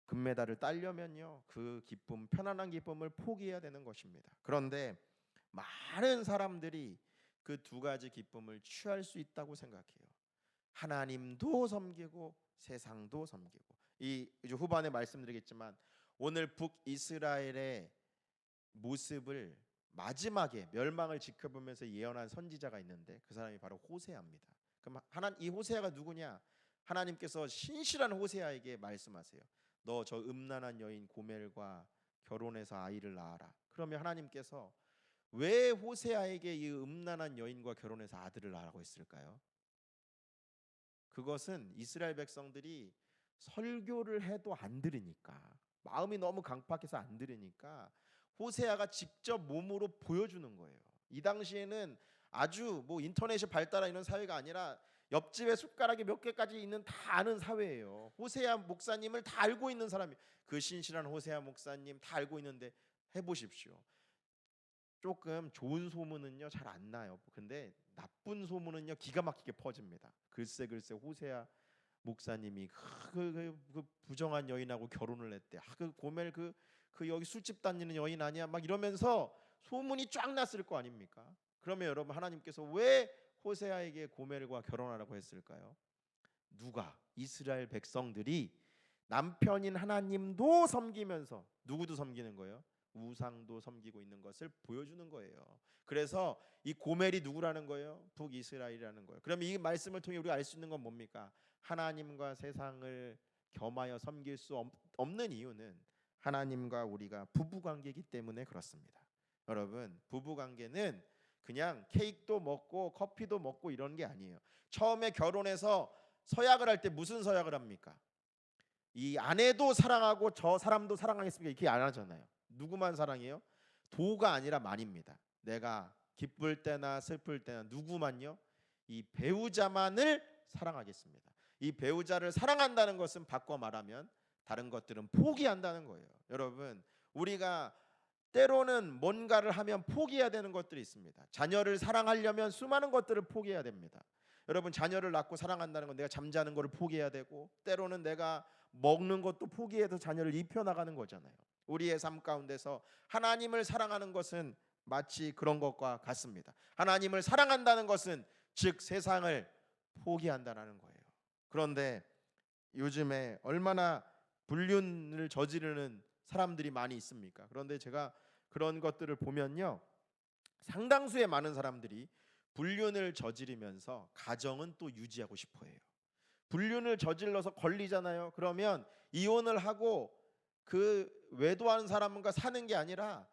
금메달을 따려면요, 그 기쁨, 편안한 기쁨을 포기해야 되는 것입니다. 그런데 많은 사람들이 그 두 가지 기쁨을 취할 수 있다고 생각해요. 하나님도 섬기고 세상도 섬기고. 이제 후반에 말씀드리겠지만 오늘 북이스라엘의 모습을 마지막에 멸망을 지켜보면서 예언한 선지자가 있는데 그 사람이 바로 호세아입니다. 그럼 이 호세아가 누구냐? 하나님께서 신실한 호세아에게 말씀하세요. 너 저 음란한 여인 고멜과 결혼해서 아이를 낳아라. 그러면 하나님께서 왜 호세아에게 이 음란한 여인과 결혼해서 아들을 낳으라고 했을까요? 그것은 이스라엘 백성들이 설교를 해도 안 들으니까, 마음이 너무 강팍해서 안 들으니까 호세아가 직접 몸으로 보여주는 거예요. 이 당시에는 아주 뭐 인터넷이 발달한 이런 사회가 아니라 옆집에 숟가락이 몇 개까지 있는 다 아는 사회예요. 호세아 목사님을 다 알고 있는 사람이, 그 신실한 호세아 목사님 다 알고 있는데 해보십시오. 조금 좋은 소문은요 잘 안 나요. 근데 나쁜 소문은요 기가 막히게 퍼집니다. 글쎄 호세아 목사님이 그 부정한 여인하고 결혼을 했대. 그 고멜 그 여기 술집 다니는 여인 아니야? 막 이러면서 소문이 쫙 났을 거 아닙니까? 그러면 여러분, 하나님께서 왜 호세아에게 고멜과 결혼하라고 했을까요? 누가? 이스라엘 백성들이 남편인 하나님도 섬기면서 누구도 섬기는 거예요? 우상도 섬기고 있는 것을 보여주는 거예요. 그래서 이 고멜이 누구라는 거예요? 북이스라엘이라는 거예요. 그럼 이 말씀을 통해 우리가 알 수 있는 건 뭡니까? 하나님과 세상을 겸하여 섬길 수 없는 이유는 하나님과 우리가 부부관계이기 때문에 그렇습니다. 여러분, 부부관계는 그냥 케이크도 먹고 커피도 먹고 이런 게 아니에요. 처음에 결혼해서 서약을 할 때 무슨 서약을 합니까? 이 아내도 사랑하고 저 사람도 사랑하겠습니까? 이렇게 안 하잖아요. 누구만 사랑해요? 도가 아니라 만입니다. 내가 기쁠 때나 슬플 때나 누구만요? 이 배우자만을 사랑하겠습니다. 이 배우자를 사랑한다는 것은 바꿔 말하면 다른 것들은 포기한다는 거예요. 여러분, 우리가 때로는 뭔가를 하면 포기해야 되는 것들이 있습니다. 자녀를 사랑하려면 수많은 것들을 포기해야 됩니다. 여러분, 자녀를 낳고 사랑한다는 건 내가 잠자는 것을 포기해야 되고, 때로는 내가 먹는 것도 포기해서 자녀를 입혀나가는 거잖아요. 우리의 삶 가운데서 하나님을 사랑하는 것은 마치 그런 것과 같습니다. 하나님을 사랑한다는 것은 즉 세상을 포기한다는 거예요. 그런데 요즘에 얼마나 불륜을 저지르는 사람들이 많이 있습니까? 그런데 제가 그런 것들을 보면요, 상당수의 많은 사람들이 불륜을 저지르면서 가정은 또 유지하고 싶어 해요. 불륜을 저질러서 걸리잖아요. 그러면 이혼을 하고 그 외도하는 사람과 사는 게 아니라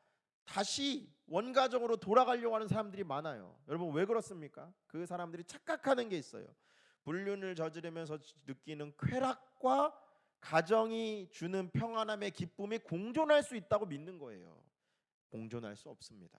다시 원가정으로 돌아가려고 하는 사람들이 많아요. 여러분, 왜 그렇습니까? 그 사람들이 착각하는 게 있어요. 불륜을 저지르면서 느끼는 쾌락과 가정이 주는 평안함의 기쁨이 공존할 수 있다고 믿는 거예요. 공존할 수 없습니다.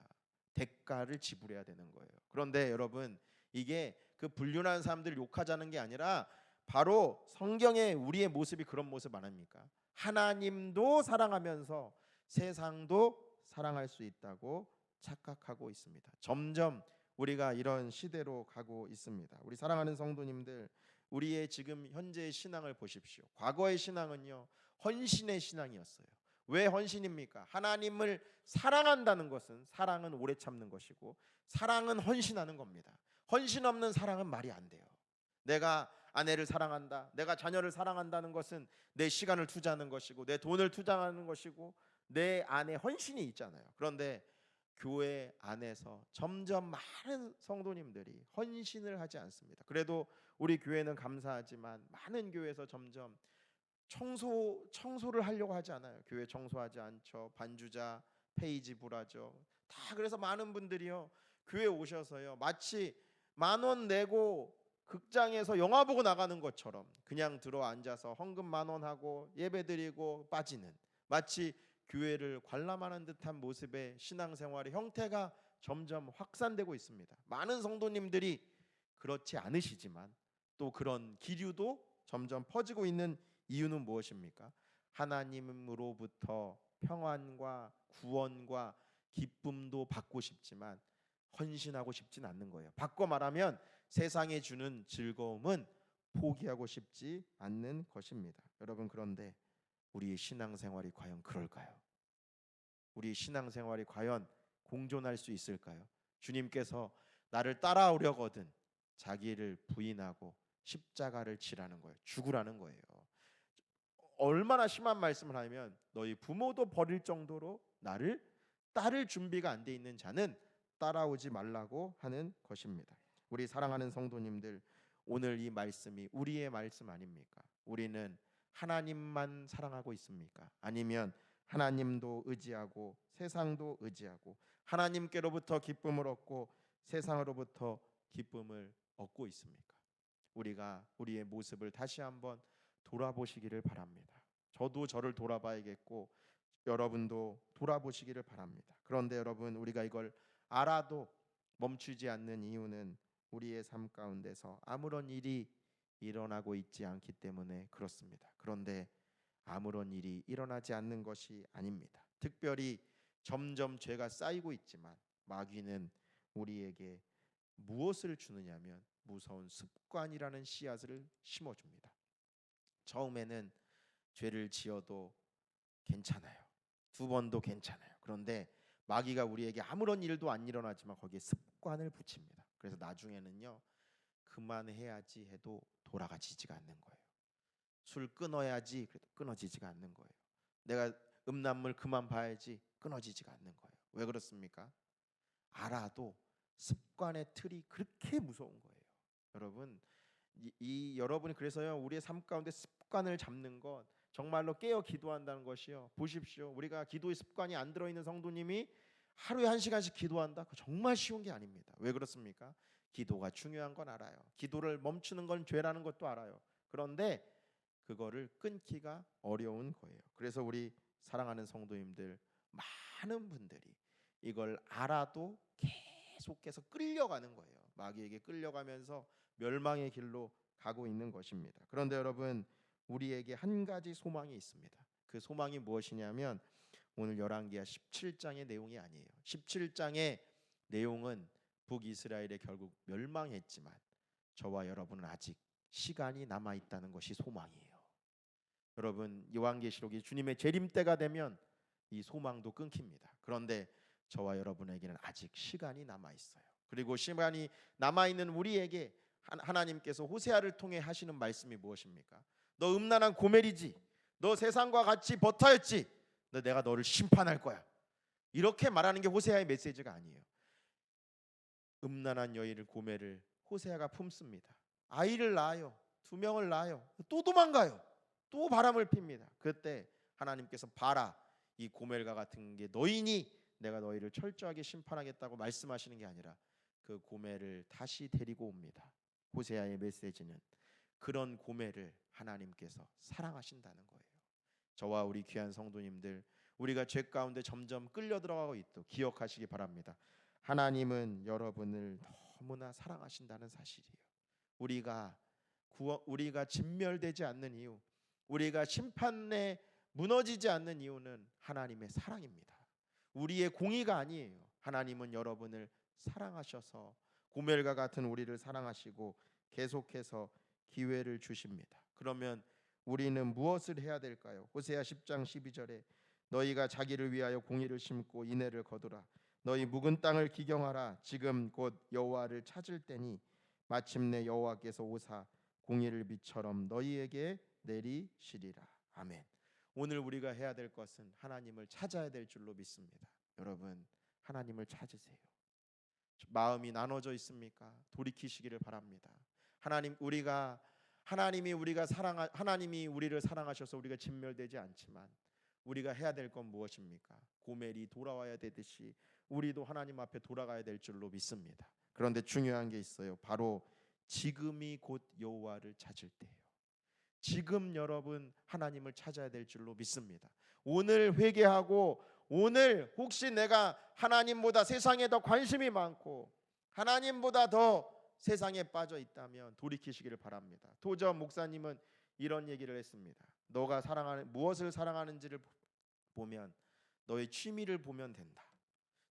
대가를 지불해야 되는 거예요. 그런데 여러분, 이게 그 불륜한 사람들을 욕하자는 게 아니라 바로 성경에 우리의 모습이 그런 모습 아닙니까? 하나님도 사랑하면서 세상도 사랑할 수 있다고 착각하고 있습니다. 점점 우리가 이런 시대로 가고 있습니다. 우리 사랑하는 성도님들, 우리의 지금 현재의 신앙을 보십시오. 과거의 신앙은요, 헌신의 신앙이었어요. 왜 헌신입니까? 하나님을 사랑한다는 것은, 사랑은 오래 참는 것이고 사랑은 헌신하는 겁니다. 헌신 없는 사랑은 말이 안 돼요. 내가 아내를 사랑한다, 내가 자녀를 사랑한다는 것은 내 시간을 투자하는 것이고 내 돈을 투자하는 것이고 내 안에 헌신이 있잖아요. 그런데 교회 안에서 점점 많은 성도님들이 헌신을 하지 않습니다. 그래도 우리 교회는 감사하지만 많은 교회에서 점점 청소를 하려고 하지 않아요. 교회 청소하지 않죠. 반주자 페이지 불하죠. 다 그래서 많은 분들이요, 교회 오셔서요, 마치 10,000원 내고 극장에서 영화 보고 나가는 것처럼 그냥 들어 앉아서 헌금 10,000원 하고 예배드리고 빠지는, 마치 교회를 관람하는 듯한 모습의 신앙생활의 형태가 점점 확산되고 있습니다. 많은 성도님들이 그렇지 않으시지만 또 그런 기류도 점점 퍼지고 있는 이유는 무엇입니까? 하나님으로부터 평안과 구원과 기쁨도 받고 싶지만 헌신하고 싶진 않는 거예요. 바꿔 말하면 세상에 주는 즐거움은 포기하고 싶지 않는 것입니다. 여러분, 그런데 우리의 신앙생활이 과연 그럴까요? 우리 신앙생활이 과연 공존할 수 있을까요? 주님께서 나를 따라오려거든 자기를 부인하고 십자가를 지라는 거예요. 죽으라는 거예요. 얼마나 심한 말씀을 하면 너희 부모도 버릴 정도로 나를 따를 준비가 안 돼 있는 자는 따라오지 말라고 하는 것입니다. 우리 사랑하는 성도님들, 오늘 이 말씀이 우리의 말씀 아닙니까? 우리는 하나님만 사랑하고 있습니까? 아니면 하나님도 의지하고 세상도 의지하고 하나님께로부터 기쁨을 얻고 세상으로부터 기쁨을 얻고 있습니까? 우리가 우리의 모습을 다시 한번 돌아보시기를 바랍니다. 저도 저를 돌아봐야겠고 여러분도 돌아보시기를 바랍니다. 그런데 여러분, 우리가 이걸 알아도 멈추지 않는 이유는 우리의 삶 가운데서 아무런 일이 일어나고 있지 않기 때문에 그렇습니다. 그런데 아무런 일이 일어나지 않는 것이 아닙니다. 특별히 점점 죄가 쌓이고 있지만 마귀는 우리에게 무엇을 주느냐면 무서운 습관이라는 씨앗을 심어줍니다. 처음에는 죄를 지어도 괜찮아요. 2번도 괜찮아요. 그런데 마귀가 우리에게 아무런 일도 안 일어나지만 거기에 습관을 붙입니다. 그래서 나중에는요, 그만해야지 해도 돌아가지지가 않는 거예요. 술 끊어야지 그래도 끊어지지가 않는 거예요. 내가 음란물 그만 봐야지 끊어지지가 않는 거예요. 왜 그렇습니까? 알아도 습관의 틀이 그렇게 무서운 거예요. 여러분, 여러분이 그래서요, 우리의 삶 가운데 습관을 잡는 것, 정말로 깨어 기도한다는 것이요. 보십시오. 우리가 기도의 습관이 안 들어있는 성도님이 하루에 1시간씩 기도한다? 그거 정말 쉬운 게 아닙니다. 왜 그렇습니까? 기도가 중요한 건 알아요. 기도를 멈추는 건 죄라는 것도 알아요. 그런데 그거를 끊기가 어려운 거예요. 그래서 우리 사랑하는 성도님들, 많은 분들이 이걸 알아도 계속해서 끌려가는 거예요. 마귀에게 끌려가면서 멸망의 길로 가고 있는 것입니다. 그런데 여러분, 우리에게 한 가지 소망이 있습니다. 그 소망이 무엇이냐면 오늘 열왕기하 17장의 내용이 아니에요. 17장의 내용은 북이스라엘이 결국 멸망했지만 저와 여러분은 아직 시간이 남아 있다는 것이 소망이에요. 여러분, 요한계시록이 주님의 재림 때가 되면 이 소망도 끊깁니다. 그런데 저와 여러분에게는 아직 시간이 남아 있어요. 그리고 시간이 남아 있는 우리에게 하나님께서 호세아를 통해 하시는 말씀이 무엇입니까? 너 음란한 고멜이지. 너 세상과 같이 버타였지. 내가 너를 심판할 거야. 이렇게 말하는 게 호세아의 메시지가 아니에요. 음란한 여인을 고멜을 호세아가 품습니다. 아이를 낳아요. 2명을 낳아요. 또 도망가요. 또 바람을 핍니다. 그때 하나님께서 봐라, 이 고멜과 같은 게 너희니 내가 너희를 철저하게 심판하겠다고 말씀하시는 게 아니라 그 고멜을 다시 데리고 옵니다. 호세아의 메시지는 그런 고멜을 하나님께서 사랑하신다는 거예요. 저와 우리 귀한 성도님들, 우리가 죄 가운데 점점 끌려 들어가고 있도록 기억하시기 바랍니다. 하나님은 여러분을 너무나 사랑하신다는 사실이에요. 우리가 진멸되지 않는 이유, 우리가 심판에 무너지지 않는 이유는 하나님의 사랑입니다. 우리의 공의가 아니에요. 하나님은 여러분을 사랑하셔서 고멜과 같은 우리를 사랑하시고 계속해서 기회를 주십니다. 그러면 우리는 무엇을 해야 될까요? 호세아 10장 12절에 너희가 자기를 위하여 공의를 심고 인애를 거두라. 너희 묵은 땅을 기경하라. 지금 곧 여호와를 찾을 때니 마침내 여호와께서 오사 공의를 비처럼 너희에게 내리시리라. 아멘. 오늘 우리가 해야 될 것은 하나님을 찾아야 될 줄로 믿습니다. 여러분, 하나님을 찾으세요. 마음이 나눠져 있습니까? 돌이키시기를 바랍니다. 하나님이 우리를 사랑하셔서 우리가 진멸되지 않지만 우리가 해야 될 건 무엇입니까? 고멜이 돌아와야 되듯이 우리도 하나님 앞에 돌아가야 될 줄로 믿습니다. 그런데 중요한 게 있어요. 바로 지금이 곧 여호와를 찾을 때예요. 지금 여러분 하나님을 찾아야 될 줄로 믿습니다. 오늘 회개하고, 오늘 혹시 내가 하나님보다 세상에 더 관심이 많고 하나님보다 더 세상에 빠져 있다면 돌이키시기를 바랍니다. 도저 목사님은 이런 얘기를 했습니다. 너가 사랑하는 무엇을 사랑하는지를 보면 너의 취미를 보면 된다.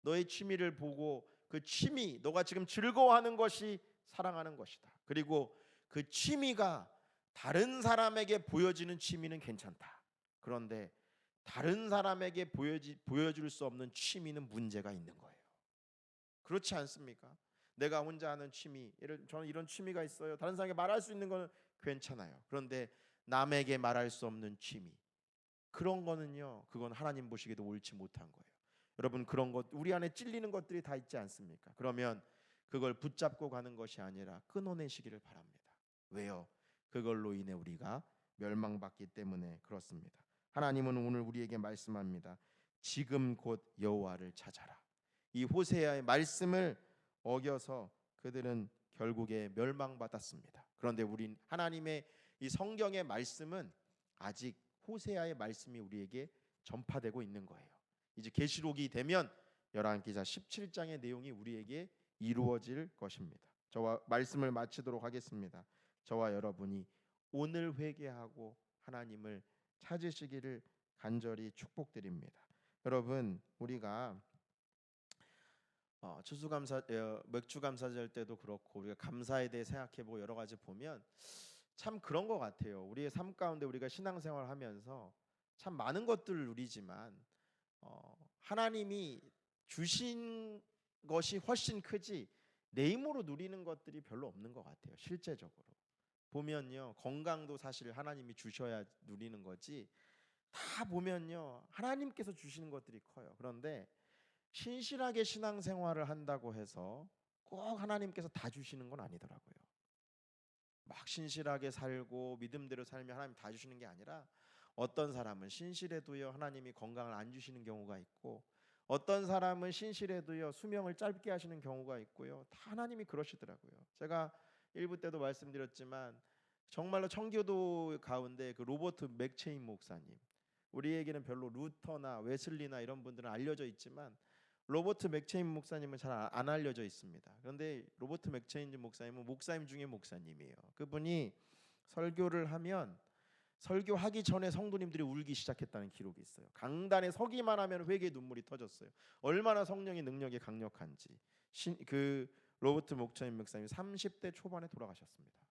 너의 취미를 보고 그 취미, 너가 지금 즐거워하는 것이 사랑하는 것이다. 그리고 그 취미가 다른 사람에게 보여지는 취미는 괜찮다. 그런데 다른 사람에게 보여줄 수 없는 취미는 문제가 있는 거예요. 그렇지 않습니까? 내가 혼자 하는 취미, 저는 이런 취미가 있어요. 다른 사람에게 말할 수 있는 건 괜찮아요. 그런데 남에게 말할 수 없는 취미, 그런 거는요, 그건 하나님 보시기에도 옳지 못한 거예요. 여러분, 그런 것, 우리 안에 찔리는 것들이 다 있지 않습니까? 그러면 그걸 붙잡고 가는 것이 아니라 끊어내시기를 바랍니다. 왜요? 그걸로 인해 우리가 멸망받기 때문에 그렇습니다. 하나님은 오늘 우리에게 말씀합니다. 지금 곧 여호와를 찾아라. 이 호세아의 말씀을 어겨서 그들은 결국에 멸망받았습니다. 그런데 우린 하나님의 이 성경의 말씀은 아직 호세아의 말씀이 우리에게 전파되고 있는 거예요. 이제 계시록이 되면 열왕기사 17장의 내용이 우리에게 이루어질 것입니다. 저와 말씀을 마치도록 하겠습니다. 저와 여러분이 오늘 회개하고 하나님을 찾으시기를 간절히 축복드립니다. 여러분, 우리가 추수감사 맥주감사절 때도 그렇고 우리가 감사에 대해 생각해보고 여러 가지 보면 참 그런 것 같아요. 우리의 삶 가운데 우리가 신앙생활을 하면서 참 많은 것들을 누리지만 하나님이 주신 것이 훨씬 크지 내 힘으로 누리는 것들이 별로 없는 것 같아요. 실제적으로 보면요, 건강도 사실 하나님이 주셔야 누리는 거지, 다 보면요 하나님께서 주시는 것들이 커요. 그런데 신실하게 신앙생활을 한다고 해서 꼭 하나님께서 다 주시는 건 아니더라고요. 막 신실하게 살고 믿음대로 살면 하나님 다 주시는 게 아니라 어떤 사람은 신실해도요 하나님이 건강을 안 주시는 경우가 있고, 어떤 사람은 신실해도요 수명을 짧게 하시는 경우가 있고요. 다 하나님이 그러시더라고요. 제가 일부 때도 말씀드렸지만 정말로 청교도 가운데 그 로버트 맥체인 목사님, 우리에게는 별로 루터나 웨슬리나 이런 분들은 알려져 있지만 로버트 맥체인 목사님은 잘 안 알려져 있습니다. 그런데 로버트 맥체인 목사님은 목사님 중에 목사님이에요. 그분이 설교를 하면 설교하기 전에 성도님들이 울기 시작했다는 기록이 있어요. 강단에 서기만 하면 회개의 눈물이 터졌어요. 얼마나 성령의 능력이 강력한지. 그 로버트 목체인 목사님이 30대 초반에 돌아가셨습니다.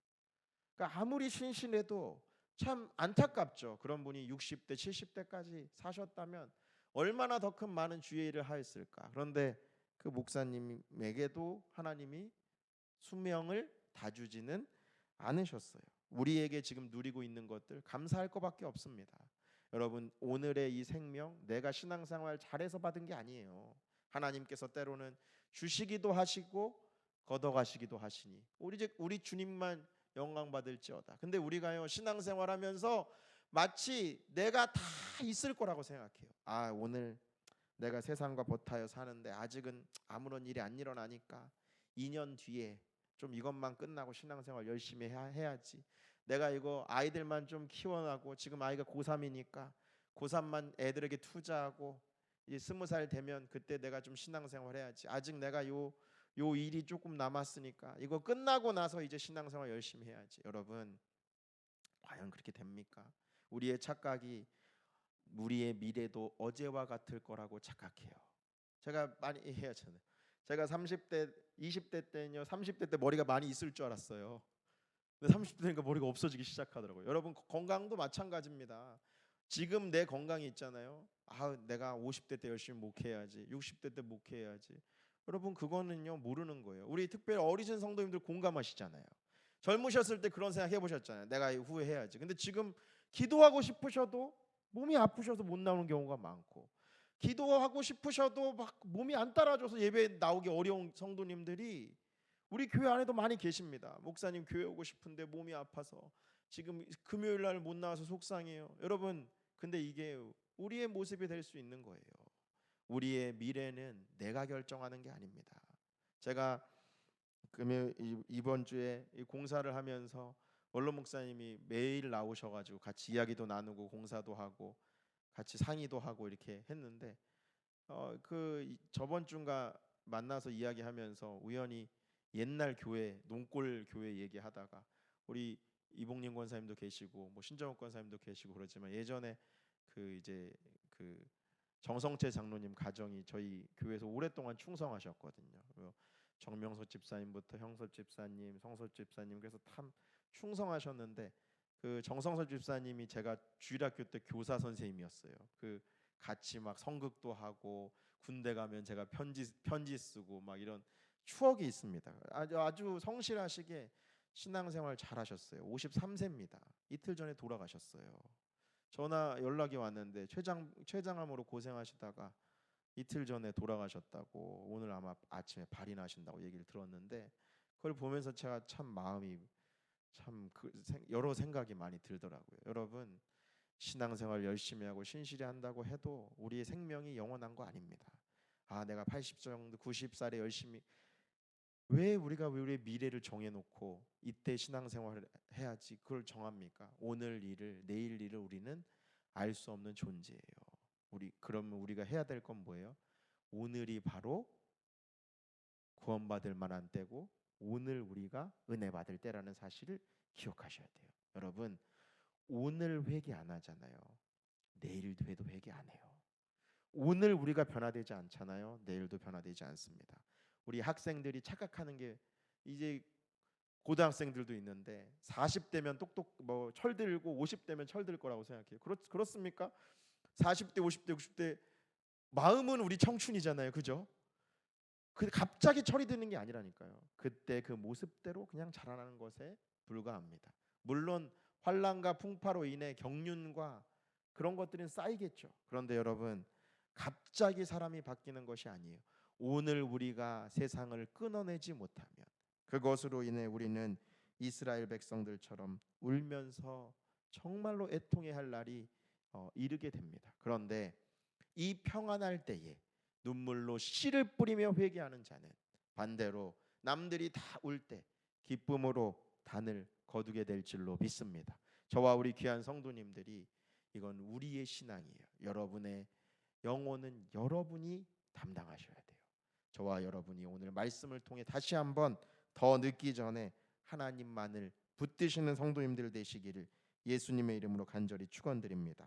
그러니까 아무리 신실해도 참 안타깝죠. 그런 분이 60대, 70대까지 사셨다면 얼마나 더 큰 많은 주의 일을 하였을까. 그런데 그 목사님에게도 하나님이 수명을 다 주지는 않으셨어요. 우리에게 지금 누리고 있는 것들 감사할 것밖에 없습니다. 여러분, 오늘의 이 생명 내가 신앙생활 잘해서 받은 게 아니에요. 하나님께서 때로는 주시기도 하시고 걷어가시기도 하시니 우리 주님만 영광 받을지어다. 근데 우리가요 신앙생활하면서 마치 내가 다 있을 거라고 생각해요. 오늘 내가 세상과 버타여 사는데 아직은 아무런 일이 안 일어나니까 2년 뒤에 좀 이것만 끝나고 신앙생활 열심히 해야지. 내가 이거 아이들만 좀 키워나고, 지금 아이가 고3이니까 고3만 애들에게 투자하고 이제 20살 되면 그때 내가 좀 신앙생활 해야지. 아직 내가 요 일이 조금 남았으니까 이거 끝나고 나서 이제 신앙생활 열심히 해야지. 여러분, 과연 그렇게 됩니까? 우리의 착각이 우리의 미래도 어제와 같을 거라고 착각해요. 제가 많이 해요. 제가 30대, 20대 때는요 30대 때 머리가 많이 있을 줄 알았어요. 근데 30대 되니까 머리가 없어지기 시작하더라고요. 여러분, 건강도 마찬가지입니다. 지금 내 건강이 있잖아요. 내가 50대 때 열심히 목회해야지, 60대 때 목회해야지. 여러분, 그거는요 모르는 거예요. 우리 특별히 어리신 성도님들 공감하시잖아요. 젊으셨을 때 그런 생각 해보셨잖아요. 내가 후회 해야지. 근데 지금 기도하고 싶으셔도 몸이 아프셔서 못 나오는 경우가 많고, 기도하고 싶으셔도 막 몸이 안 따라줘서 예배 나오기 어려운 성도님들이 우리 교회 안에도 많이 계십니다. 목사님 교회 오고 싶은데 몸이 아파서 지금 금요일 날 못 나와서 속상해요. 여러분, 근데 이게 우리의 모습이 될 수 있는 거예요. 우리의 미래는 내가 결정하는 게 아닙니다. 제가 이번 주에 이 공사를 하면서 원로 목사님이 매일 나오셔가지고 같이 이야기도 나누고 공사도 하고 같이 상의도 하고 이렇게 했는데 저번 주인가 만나서 이야기하면서 우연히 옛날 교회 농골 교회 얘기하다가 우리 이봉림 권사님도 계시고 뭐 신정욱 권사님도 계시고 그러지만 예전에 이제 정성채 장로님 가정이 저희 교회에서 오랫동안 충성하셨거든요. 정명서 집사님부터 형섭 집사님, 성섭 집사님 그래서 참 충성하셨는데 정성섭 집사님이 제가 주일학교 때 교사 선생님이었어요. 같이 막 성극도 하고 군대 가면 제가 편지 쓰고 막 이런 추억이 있습니다. 아주 성실하시게 신앙생활 잘하셨어요. 53세입니다. 이틀 전에 돌아가셨어요. 전화 연락이 왔는데 췌장암으로 고생하시다가 이틀 전에 돌아가셨다고 오늘 아마 아침에 발인하신다고 얘기를 들었는데 그걸 보면서 제가 참 마음이 여러 생각이 많이 들더라고요. 여러분 신앙생활 열심히 하고 신실히 한다고 해도 우리의 생명이 영원한 거 아닙니다. 내가 80 정도 90살에 열심히 왜 우리가 우리의 미래를 정해놓고 이때 신앙생활을 해야지 그걸 정합니까? 오늘 일을 내일 일을 우리는 알 수 없는 존재예요. 그러면 우리가 해야 될 건 뭐예요? 오늘이 바로 구원받을 만한 때고 오늘 우리가 은혜 받을 때라는 사실을 기억하셔야 돼요. 여러분 오늘 회개 안 하잖아요. 내일도 해도 회개 안 해요. 오늘 우리가 변화되지 않잖아요. 내일도 변화되지 않습니다. 우리 학생들이 착각하는 게 이제 고등학생들도 있는데 40대면 철들고 50대면 철들 거라고 생각해요. 그렇습니까? 40대, 50대, 60대 마음은 우리 청춘이잖아요. 그죠? 갑자기 철이 드는 게 아니라니까요. 그때 그 모습대로 그냥 자라나는 것에 불과합니다. 물론 환난과 풍파로 인해 경륜과 그런 것들은 쌓이겠죠. 그런데 여러분 갑자기 사람이 바뀌는 것이 아니에요. 오늘 우리가 세상을 끊어내지 못하면 그것으로 인해 우리는 이스라엘 백성들처럼 울면서 정말로 애통해야 할 날이 이르게 됩니다. 그런데 이 평안할 때에 눈물로 씨를 뿌리며 회개하는 자는 반대로 남들이 다 울 때 기쁨으로 단을 거두게 될 줄로 믿습니다. 저와 우리 귀한 성도님들이 이건 우리의 신앙이에요. 여러분의 영혼은 여러분이 담당하셔야 돼요. 저와 여러분이 오늘 말씀을 통해 다시 한번 더 늦기 전에 하나님만을 붙드시는 성도님들 되시기를 예수님의 이름으로 간절히 축원드립니다.